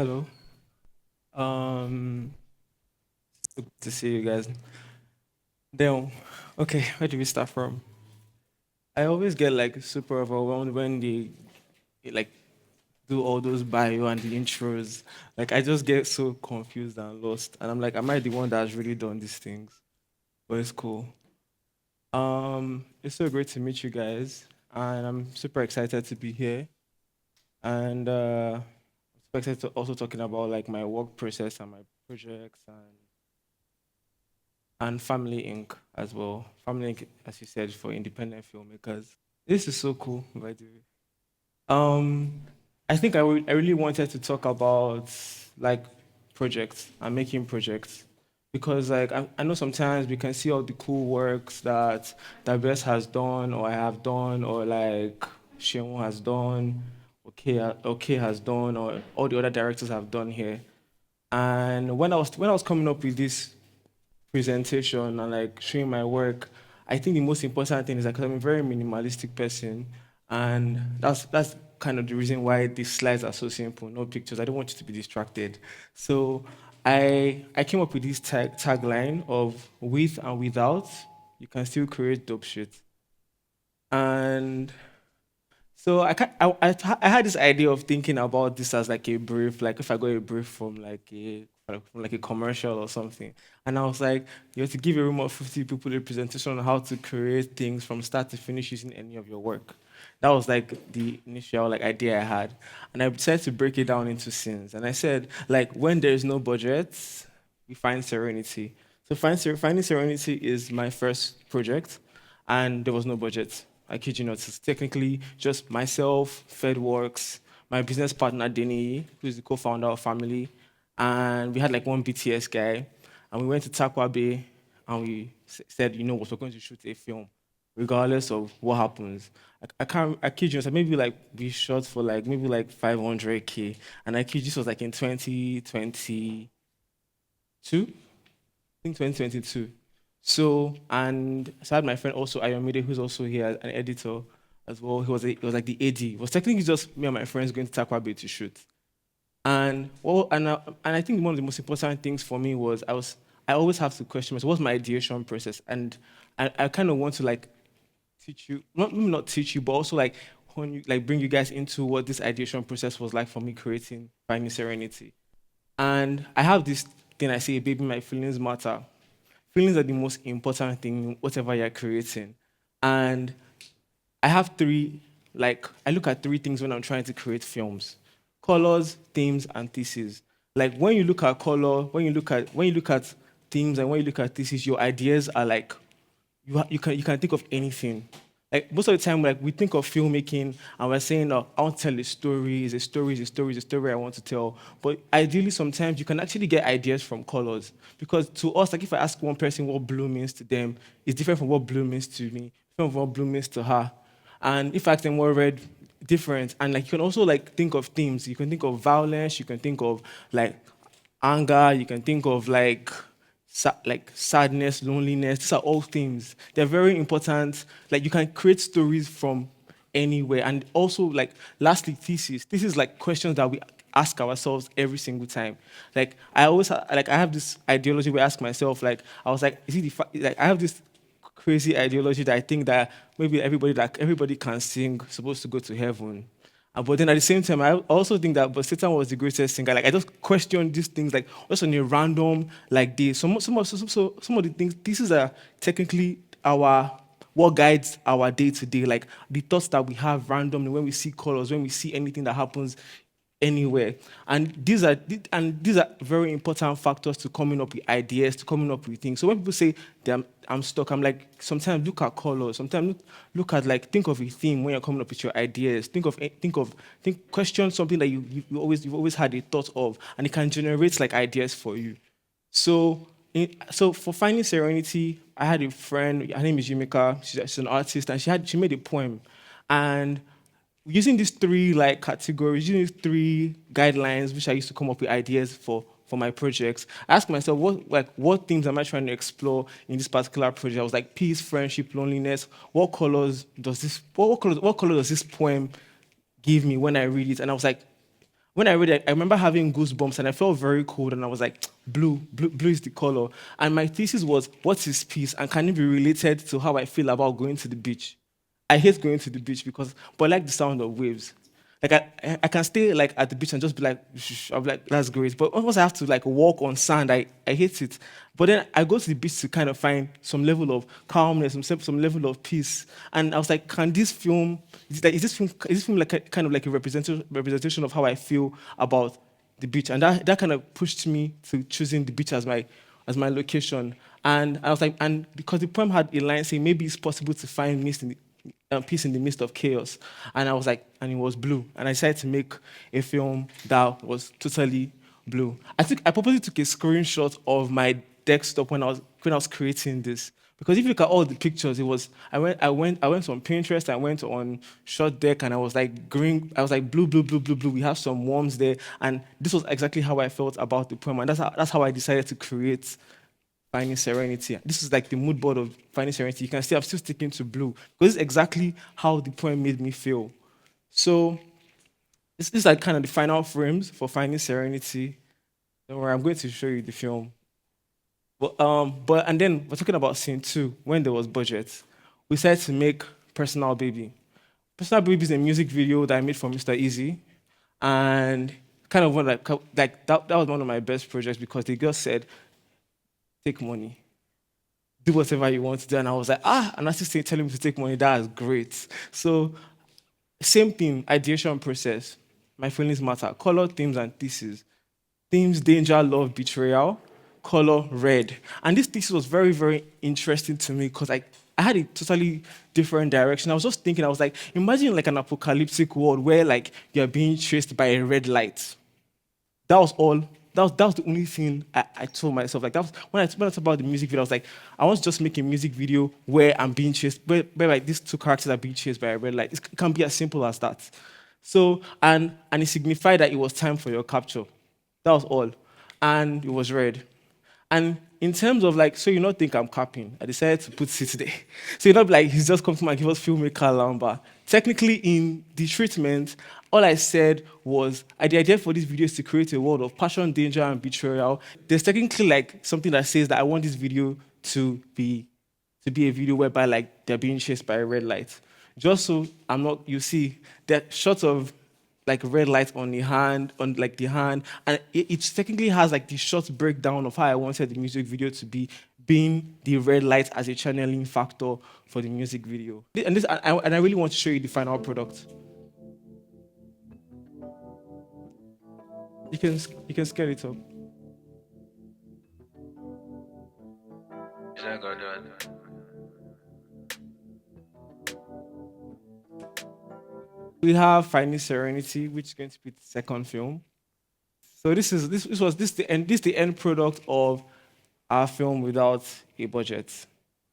Hello. Um, Good to see you guys. Then, okay, where do we start from? I always get like super overwhelmed when they like do all those bio and the intros. Like I just get so confused and lost, and I'm like, am I the one that's really done these things? But it's cool. It's so great to meet you guys, and I'm super excited to be here. And super excited to also talking about like my work process and my projects and Family Inc. as well. Family Inc. as you said for independent filmmakers. This is so cool, by the way. Um, I think I really wanted to talk about like projects and making projects because like I know sometimes we can see all the cool works that Bess has done or I have done or like Sheon has done, okay has done or all the other directors have done here. And when I was coming up with this presentation and like showing my work, I think the most important thing is that 'cause I'm a very minimalistic person, and that's kind of the reason why these slides are so simple, no pictures. I don't want you to be distracted. So I came up with this tagline of with and without, you can still create dope shit. And so I had this idea of thinking about this as like a brief, like if I got a brief from like a commercial or something, and I was like, you have to give a room of 50 people a presentation on how to create things from start to finish using any of your work. That was like the initial like idea I had, and I decided to break it down into scenes. And I said like when there is no budget, we find Serenity. So finding Serenity is my first project, and there was no budget. I kid you not. It's technically just myself, FedWorks, my business partner Denny, who's the co-founder of Family, and we had like one BTS guy, and we went to Takwa Bay, and we said, you know what, we're going to shoot a film, regardless of what happens. I can't. I kid you not. Maybe like we shot for like maybe like 500K, and I kid you, this was like in 2022. Think 2022. So I had my friend also Ayomide, who's also here, an editor as well. He was like the AD. It was technically just me and my friends going to Takwa Bay to shoot. And I think one of the most important things for me was I always have to question myself, what's my ideation process? And I kind of want to like teach you, not maybe not teach you, but also like bring you guys into what this ideation process was like for me creating Finding Serenity. And I have this thing I say, baby, my feelings matter. Feelings are the most important thing, whatever you're creating. And I have I look at three things when I'm trying to create films: colors, themes, and thesis. Like when you look at color, when you look at themes and when you look at thesis, your ideas are like you can think of anything. Like most of the time, like we think of filmmaking and we're saying, "Oh, I want to tell a story. It's a story. It's a story. It's a story I want to tell." But ideally, sometimes you can actually get ideas from colors because to us, like if I ask one person what blue means to them, it's different from what blue means to me, different from what blue means to her. And if I ask them what red, different. And like you can also like think of themes. You can think of violence. You can think of like anger. You can think of like sadness, loneliness. These are all things. They're very important. Like you can create stories from anywhere. And also like lastly, thesis. This is like questions that we ask ourselves every single time. Like I have this ideology where I ask myself, like, I was like, is it like I have this crazy ideology that I think that maybe everybody can sing supposed to go to heaven. But then at the same time, I also think that but Satan was the greatest singer. Like I just question these things like just on a random like day. Some of the things these are technically our what guides our day to day, like the thoughts that we have randomly when we see colors, when we see anything that happens anywhere. And these are very important factors to coming up with ideas, to coming up with things. So when people say that I'm stuck, I'm like, sometimes look at colors, sometimes look at like think of a theme when you're coming up with your ideas. Think question something that you've always had a thought of, and it can generate like ideas for you. So for finding Serenity, I had a friend. Her name is Yumika. She's an artist, and she made a poem, and using these three like categories, using these three guidelines, which I used to come up with ideas for my projects. I asked myself, what themes am I trying to explore in this particular project? I was like, peace, friendship, loneliness. What color does this poem give me when I read it? And I was like, When I read it, I remember having goosebumps and I felt very cold and I was like, blue is the color. And my thesis was, what is peace and can it be related to how I feel about going to the beach? I hate going to the beach but I like the sound of waves. Like I can stay like at the beach and just be like, I'm like, that's great. But once I have to like walk on sand, I hate it. But then I go to the beach to kind of find some level of calmness, some level of peace. And I was like, can this film, is this film like kind of like a representation of how I feel about the beach? And that kind of pushed me to choosing the beach as my location. And I was like, and because the poem had a line saying maybe it's possible to find peace in the midst of chaos. And I was like, and it was blue. And I decided to make a film that was totally blue. I purposely took a screenshot of my desktop when I was creating this. Because if you look at all the pictures, it was I went on Pinterest, I went on Shot Deck, and I was like green, I was like blue, blue, blue, blue, blue. We have some worms there, and this was exactly how I felt about the poem, and that's how I decided to create Finding Serenity. This is like the mood board of Finding Serenity. You can see I'm still sticking to blue because this is exactly how the poem made me feel. So this is like kind of the final frames for Finding Serenity. Don't worry, I'm going to show you the film. But and then we're talking about scene two when there was budget. We decided to make Personal Baby. Personal Baby is a music video that I made for Mr. Easy, and kind of one like that was one of my best projects because the girl said, "Take money, do whatever you want to do," and I was like, an assistant telling me to take money. That is great. So same thing, ideation process. My feelings matter. Color, themes, and thesis. Themes, danger, love, betrayal. Color, red. And this thesis was very, very interesting to me because I had a totally different direction. I was just thinking, I was like, imagine like an apocalyptic world where like you're being chased by a red light. That was all. That was the only thing I told myself. Like that was when I talked about the music video, I was like, I want to just make a music video where I'm being chased, where like these two characters are being chased by a red light. It can be as simple as that. So and it signified that it was time for your capture. That was all. And it was red. And in terms of like, so you not think I'm capping, I decided to put it there. So you're not like, he's just come to my give us filmmaker Lamba. Technically, in the treatment, all I said was, the idea for this video is to create a world of passion, danger, and betrayal. There's technically like something that says that I want this video to be a video whereby like they're being chased by a red light. Just so I'm not, you see, that shots of like red light on the hand, and it technically has like the short breakdown of how I wanted the music video to be, being the red light as a channeling factor for the music video. And I really want to show you the final product. You can you can scale it up. We have Finding Serenity, which is going to be the second film. So this the end product of our film without a budget,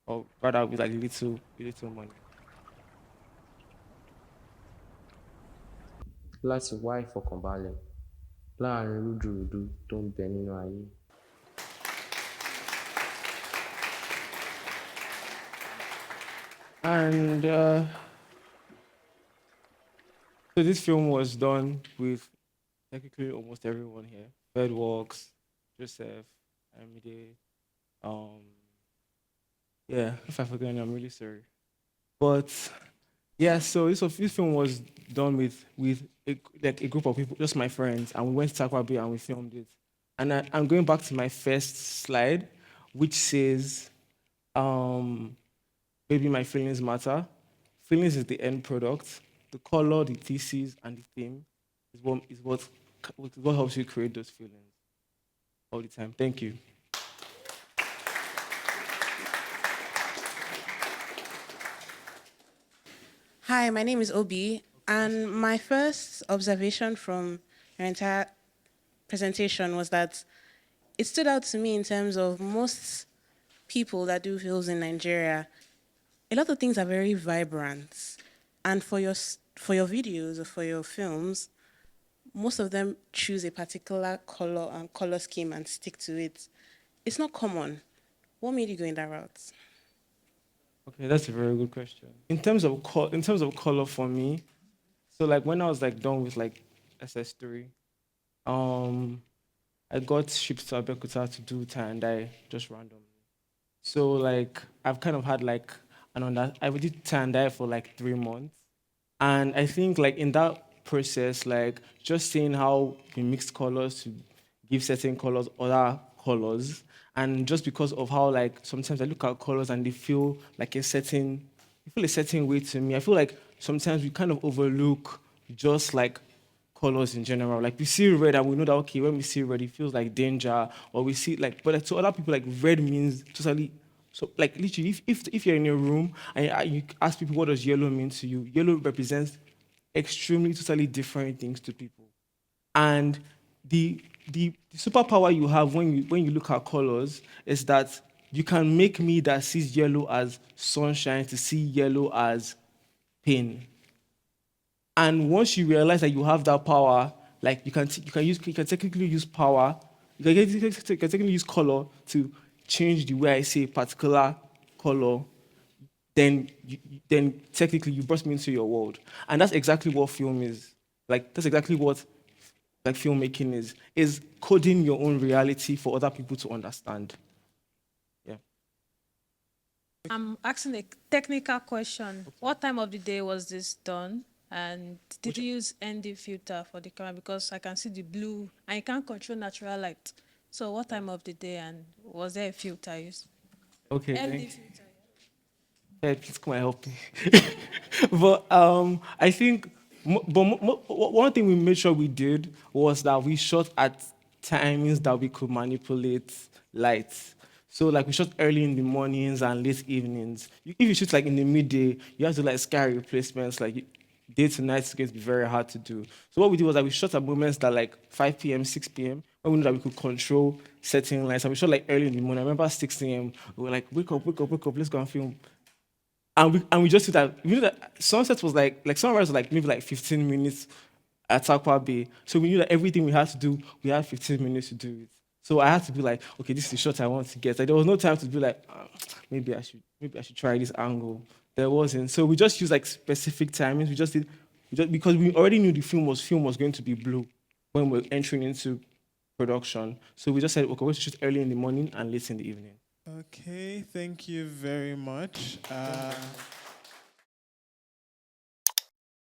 or rather with like little money. láti wá ìfọ̀kànbalẹ̀ láàrin rúdurùdu tó ń bẹ nínú ayé. And so this film was done with technically almost everyone here. Fed Walks, Joseph, Amide. Um, yeah, if I forget any, I'm really sorry. But yeah, so this film was done with like a group of people, just my friends, and we went to Takwa Bay and we filmed it. And I'm going back to my first slide, which says, um, "Baby, my feelings matter." Feelings is the end product. The color, the thesis, and the theme is what helps you create those feelings all the time. Thank you. Hi, my name is Obi, and my first observation from your entire presentation was that it stood out to me in terms of most people that do films in Nigeria. A lot of things are very vibrant, and for your videos or for your films, most of them choose a particular color and color scheme and stick to it. It's not common. What made you go in that route? Okay, that's a very good question. In terms of color for me, so like when I was like done with like SS3, Um, I got shipped to Abeokuta to do tie and dye just randomly. So like I've kind of had like I did tie and dye for like 3 months. And I think like in that process, like just seeing how we mixed colors to give certain colors other colors. And just because of how like sometimes I look at colors and they feel like you feel a certain way to me. I feel like sometimes we kind of overlook just like colors in general. Like we see red and we know that okay, when we see red, it feels like danger, or we see like, but like, to other people, like red means totally. So like literally, if you're in a room and you ask people what does yellow mean to you, yellow represents extremely totally different things to people. And the superpower you have when you look at colors is that you can make me that sees yellow as sunshine to see yellow as pain. And once you realize that you have that power, like you can technically use power, you can technically use color to change the way I say a particular color. Then technically you brought me into your world, and that's exactly what film is. Like that's exactly what like filmmaking is coding your own reality for other people to understand. Yeah. I'm asking a technical question. What time of the day was this done? And did Which you use ND filter for the camera? Because I can see the blue and you can't control natural light. So what time of the day and was there a filter used? okay, ND thanks. filter. Yeah, please come and help me. But I think, one thing we made sure we did was that we shot at timings that we could manipulate lights. So like we shot early in the mornings and late evenings. If you shoot like in the midday, you have to like sky replacements. Like day to night is going to be very hard to do. So what we did was that we shot at moments that like 5 p.m., 6 p.m. when we knew that we could control setting lights. And we shot like early in the morning. I remember 6 a.m. We were like, wake up, wake up, wake up, let's go and film. And we just did that. We knew that sunset was like sunrise was like maybe like 15 minutes at Takwa Bay. So we knew that everything we had to do, we had 15 minutes to do it. So I had to be like, okay, this is the shot I want to get. Like there was no time to be like, maybe I should try this angle. There wasn't. So we just used like specific timings. We just because we already knew the film was going to be blue when we are entering into production. So we just said, okay, we're going to shoot early in the morning and late in the evening. Okay, thank you very much.